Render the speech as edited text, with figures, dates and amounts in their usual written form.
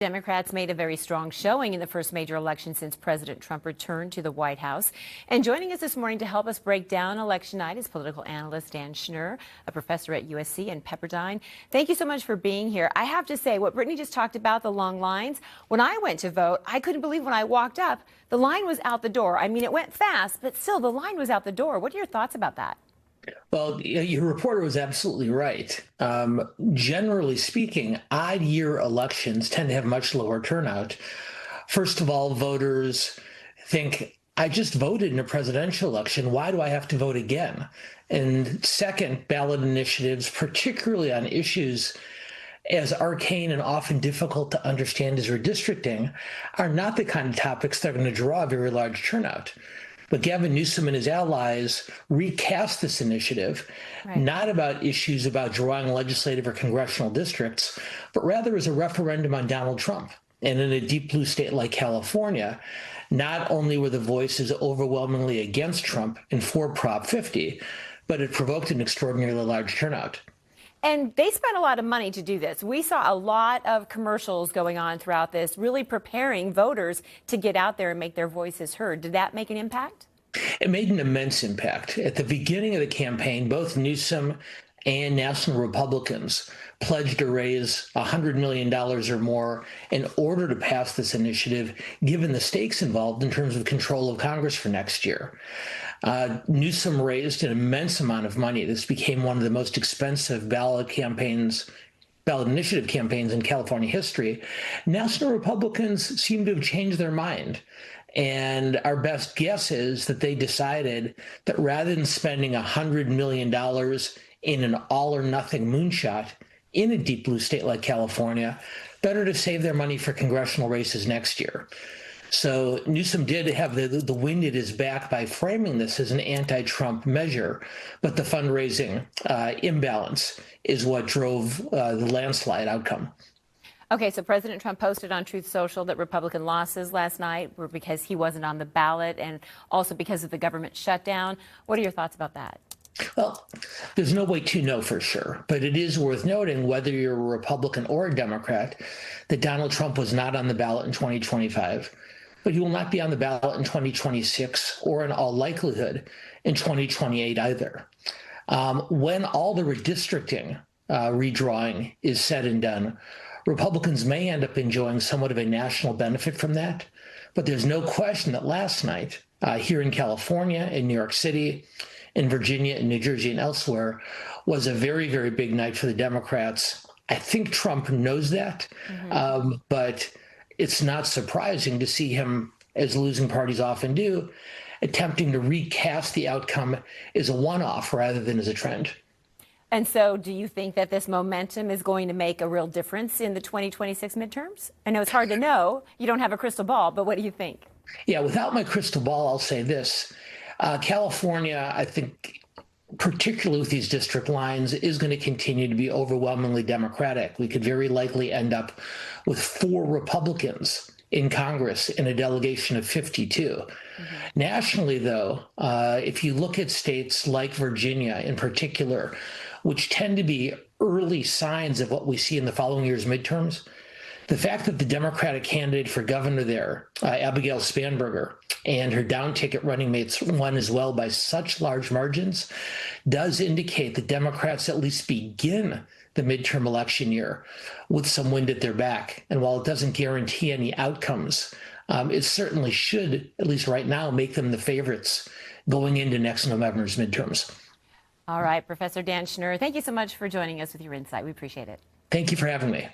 Democrats made a very strong showing in the first major election since President Trump returned to the White House. And joining us this morning to help us break down election night is political analyst Dan Schnur, a professor at USC and Pepperdine. Thank you so much for being here. I have to say, what Brittany just talked about, the long lines, when I went to vote, I couldn't believe when I walked up, the line was out the door. I mean, it went fast, but still the line was out the door. What are your thoughts about that? Well, your reporter was absolutely right. Generally speaking, odd year elections tend to have much lower turnout. First of all, voters think, I just voted in a presidential election. Why do I have to vote again? And second, ballot initiatives, particularly on issues as arcane and often difficult to understand as redistricting, are not the kind of topics that are going to draw a very large turnout. But Gavin Newsom and his allies recast this initiative, not about issues about drawing legislative or congressional districts, but rather as a referendum on Donald Trump. And in a deep blue state like California, not only were the voices overwhelmingly against Trump and for Prop 50, but it provoked an extraordinarily large turnout. And they spent a lot of money to do this. We saw a lot of commercials going on throughout this, really preparing voters to get out there and make their voices heard. Did that make an impact? It made an immense impact. At the beginning of the campaign, both Newsom and national Republicans pledged to raise $100 million or more in order to pass this initiative, given the stakes involved in terms of control of Congress for next year. Newsom raised an immense amount of money. This became one of the most expensive ballot initiative campaigns in California history. National Republicans seem to have changed their mind. And our best guess is that they decided that rather than spending $100 million in an all or nothing moonshot in a deep blue state like California, better to save their money for congressional races next year. So Newsom did have the wind at his back by framing this as an anti-Trump measure, but the fundraising imbalance is what drove the landslide outcome. Okay, so President Trump posted on Truth Social that Republican losses last night were because he wasn't on the ballot and also because of the government shutdown. What are your thoughts about that? Well, there's no way to know for sure, but it is worth noting, whether you're a Republican or a Democrat, that Donald Trump was not on the ballot in 2025, but he will not be on the ballot in 2026 or in all likelihood in 2028 either. When all the redistricting redrawing is said and done, Republicans may end up enjoying somewhat of a national benefit from that. But there's no question that last night, here in California, in New York City, in Virginia, in New Jersey, and elsewhere, was a very, very big night for the Democrats. I think Trump knows that, but it's not surprising to see him, as losing parties often do, attempting to recast the outcome as a one-off rather than as a trend. And so do you think that this momentum is going to make a real difference in the 2026 midterms? I know it's hard to know. You don't have a crystal ball, but what do you think? Yeah, without my crystal ball, I'll say this. California, I think, particularly with these district lines, is going to continue to be overwhelmingly Democratic. We could very likely end up with 4 Republicans in Congress in a delegation of 52. Nationally, though, if you look at states like Virginia in particular, which tend to be early signs of what we see in the following year's midterms, the fact that the Democratic candidate for governor there, Abigail Spanberger, and her down-ticket running mates won as well by such large margins, does indicate that Democrats at least begin the midterm election year with some wind at their back. And while it doesn't guarantee any outcomes, it certainly should, at least right now, make them the favorites going into next November's midterms. All right, Professor Dan Schnur, thank you so much for joining us with your insight. We appreciate it. Thank you for having me.